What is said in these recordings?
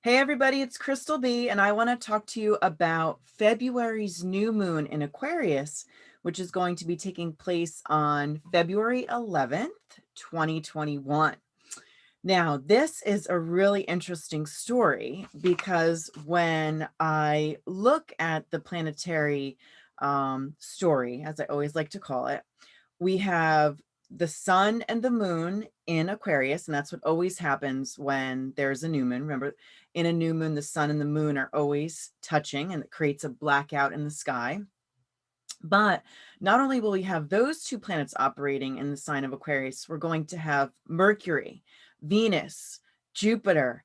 Hey everybody, it's Crystal B, and I want to talk to you about February's new moon in Aquarius, which is going to be taking place on February 11th, 2021. Now, this is a really interesting story because when I look at the planetary story, as I always like to call it, we have the sun and the moon in Aquarius, and that's what always happens when there's a new moon. Remember, in a new moon, the sun and the moon are always touching, and it creates a blackout in the sky. But not only will we have those two planets operating in the sign of Aquarius, we're going to have Mercury, Venus, Jupiter,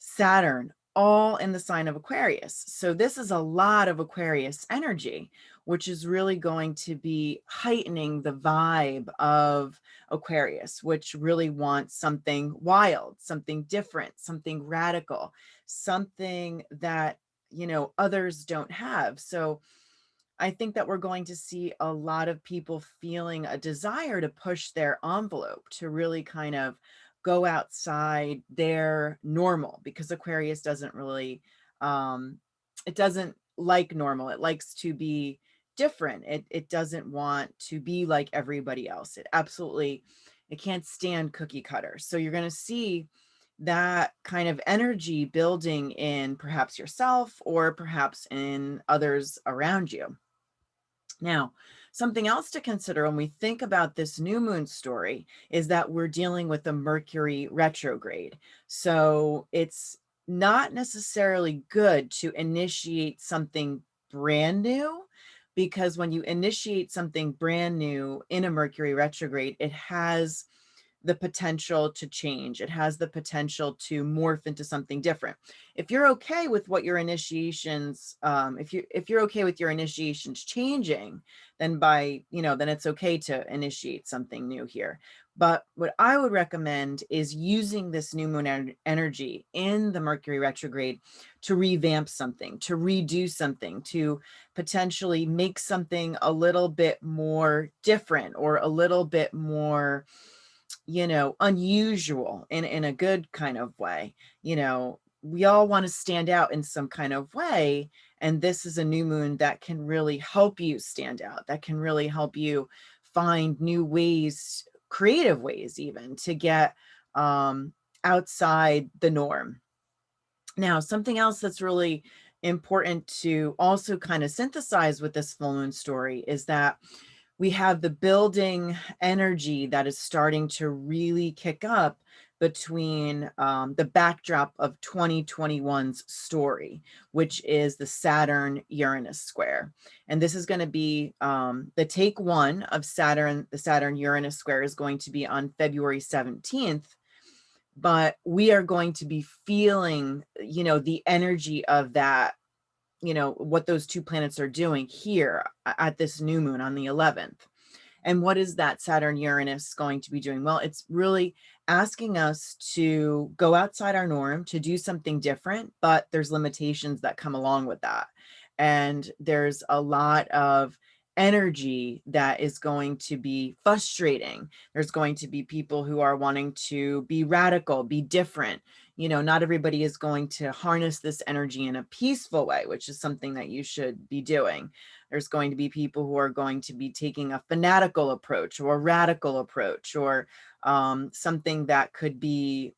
Saturn, all in the sign of Aquarius. So this is a lot of Aquarius energy, which is really going to be heightening the vibe of Aquarius, which really wants something wild, something different, something radical, something that, others don't have. So I think that we're going to see a lot of people feeling a desire to push their envelope, to really kind of go outside their normal, because Aquarius doesn't really, it doesn't like normal. It likes to be different. It doesn't want to be like everybody else. It can't stand cookie cutter. So you're going to see that kind of energy building in perhaps yourself or perhaps in others around you. Now, something else to consider when we think about this new moon story is that we're dealing with a Mercury retrograde. So it's not necessarily good to initiate something brand new, because when you initiate something brand new in a Mercury retrograde, it has the potential to change. It has the potential to morph into something different. If you're okay with what your initiations, if you're okay with your initiations changing, then then it's okay to initiate something new here. But what I would recommend is using this new moon energy in the Mercury retrograde to revamp something, to redo something, to potentially make something a little bit more different or a little bit more unusual in a good kind of way. We all want to stand out in some kind of way. And this is a new moon that can really help you stand out, that can really help you find new ways, creative ways even, to get outside the norm. Now, something else that's really important to also kind of synthesize with this full moon story is that we have the building energy that is starting to really kick up between the backdrop of 2021's story, which is the Saturn-Uranus square. And this is going to be the take one of Saturn. The Saturn-Uranus square is going to be on February 17th. But we are going to be feeling, the energy of that, what those two planets are doing here at this new moon on the 11th. And what is that Saturn Uranus going to be doing? Well, it's really asking us to go outside our norm, to do something different, but there's limitations that come along with that. And there's a lot of energy that is going to be frustrating. There's going to be people who are wanting to be radical, be different. Not everybody is going to harness this energy in a peaceful way, which is something that you should be doing. There's going to be people who are going to be taking a fanatical approach or a radical approach, or something that could be,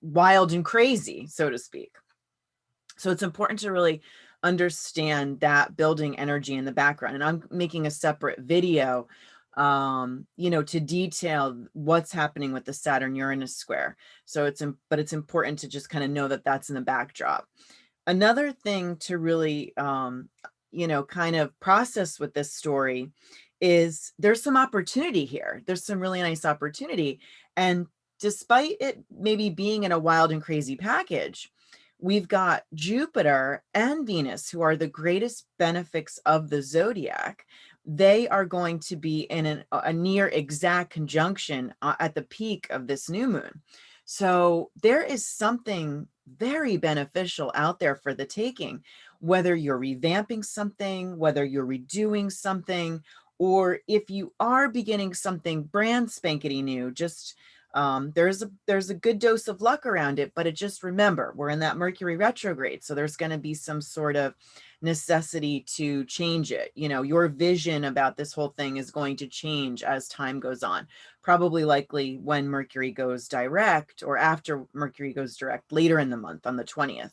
wild and crazy, so to speak. So it's important to really understand that building energy in the background. And I'm making a separate video, to detail what's happening with the Saturn Uranus square. So but it's important to just kind of know that that's in the backdrop. Another thing to really, kind of process with this story is there's some opportunity here. There's some really nice opportunity. And despite it maybe being in a wild and crazy package, we've got Jupiter and Venus, who are the greatest benefics of the zodiac. They are going to be in a near exact conjunction at the peak of this new moon. So there is something very beneficial out there for the taking, whether you're revamping something, whether you're redoing something, or if you are beginning something brand spankety new, just There's a good dose of luck around it, but just remember, we're in that Mercury retrograde. So there's going to be some sort of necessity to change it. You know, your vision about this whole thing is going to change as time goes on, probably likely when Mercury goes direct or after Mercury goes direct later in the month on the 20th.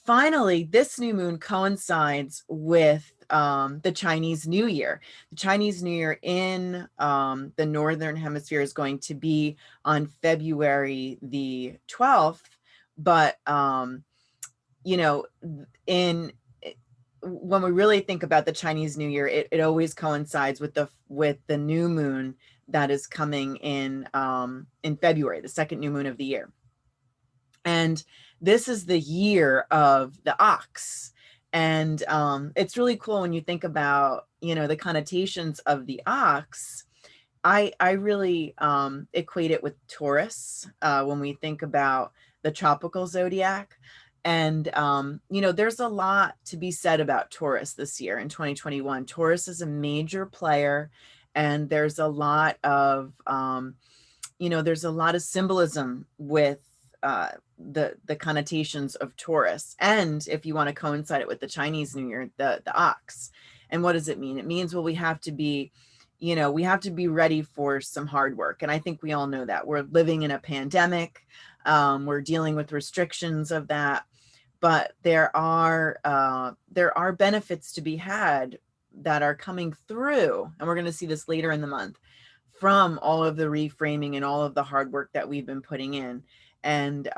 Finally, this new moon coincides with the Chinese New Year. The Chinese New Year in the Northern Hemisphere is going to be on February the 12th, but you know, when we really think about the Chinese New Year, it always coincides with the new moon that is coming in February, the second new moon of the year. And this is the year of the ox. And it's really cool when you think about, you know, the connotations of the ox. I really equate it with Taurus when we think about the tropical zodiac. And, you know, there's a lot to be said about Taurus this year in 2021. Taurus is a major player, and there's a lot of, you know, there's a lot of symbolism with the connotations of Taurus. And if you want to coincide it with the Chinese New Year, the ox. And what does it mean? It means, well, we have to be, you know, we have to be ready for some hard work. And I think we all know that. We're living in a pandemic. We're dealing with restrictions of that. But there are benefits to be had that are coming through. And we're going to see this later in the month, from all of the reframing and all of the hard work that we've been putting in. And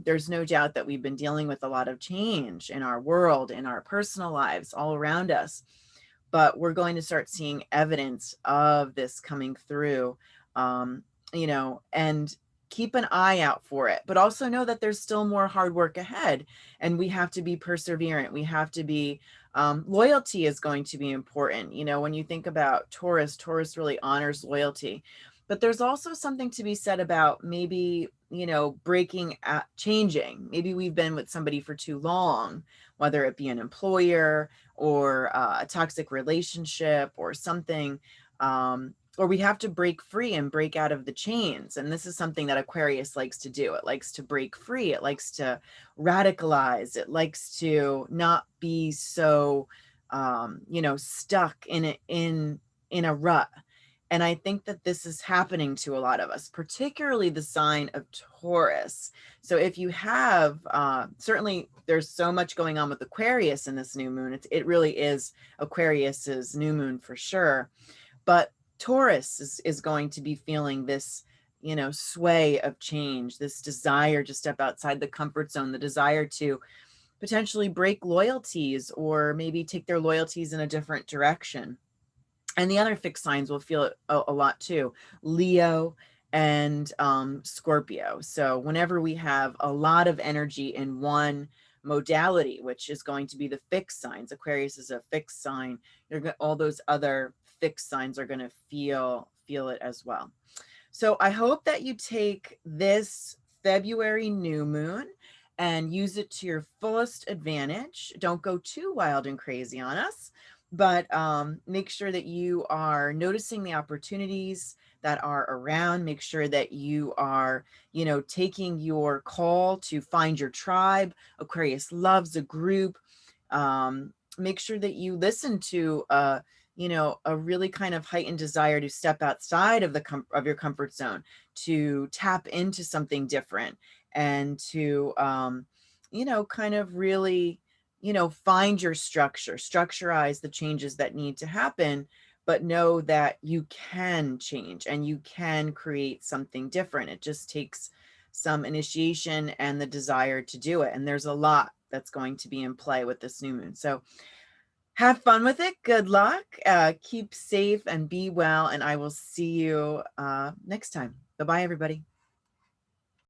there's no doubt that we've been dealing with a lot of change in our world, in our personal lives, all around us. But we're going to start seeing evidence of this coming through, you know, and keep an eye out for it. But also know that there's still more hard work ahead, and we have to be perseverant. We have to be, loyalty is going to be important. You know, when you think about Taurus, Taurus really honors loyalty. But there's also something to be said about maybe, you know, breaking, changing. Maybe we've been with somebody for too long, whether it be an employer or a toxic relationship or something, or we have to break free and break out of the chains. And this is something that Aquarius likes to do. It likes to break free. It likes to radicalize. It likes to not be so, you know, stuck in a rut. And I think that this is happening to a lot of us, particularly the sign of Taurus. So if you have, certainly there's so much going on with Aquarius in this new moon. It really is Aquarius's new moon for sure. But Taurus is going to be feeling this, you know, sway of change, this desire to step outside the comfort zone, the desire to potentially break loyalties or maybe take their loyalties in a different direction. And the other fixed signs will feel it a lot too, Leo and Scorpio. So whenever we have a lot of energy in one modality, which is going to be the fixed signs, Aquarius is a fixed sign, all those other fixed signs are going to feel it as well. So I hope that you take this February new moon and use it to your fullest advantage. Don't go too wild and crazy on us, but make sure that you are noticing the opportunities that are around. Make sure that you are, you know, taking your call to find your tribe. Aquarius loves a group. Make sure that you listen to, you know, a really kind of heightened desire to step outside of of your comfort zone, to tap into something different, and to, you know, kind of really, you know, find your structurize the changes that need to happen, but know that you can change and you can create something different. It just takes some initiation and the desire to do it. And there's a lot that's going to be in play with this new moon. So have fun with it. Good luck. Keep safe and be well. And I will see you next time. Bye-bye, everybody.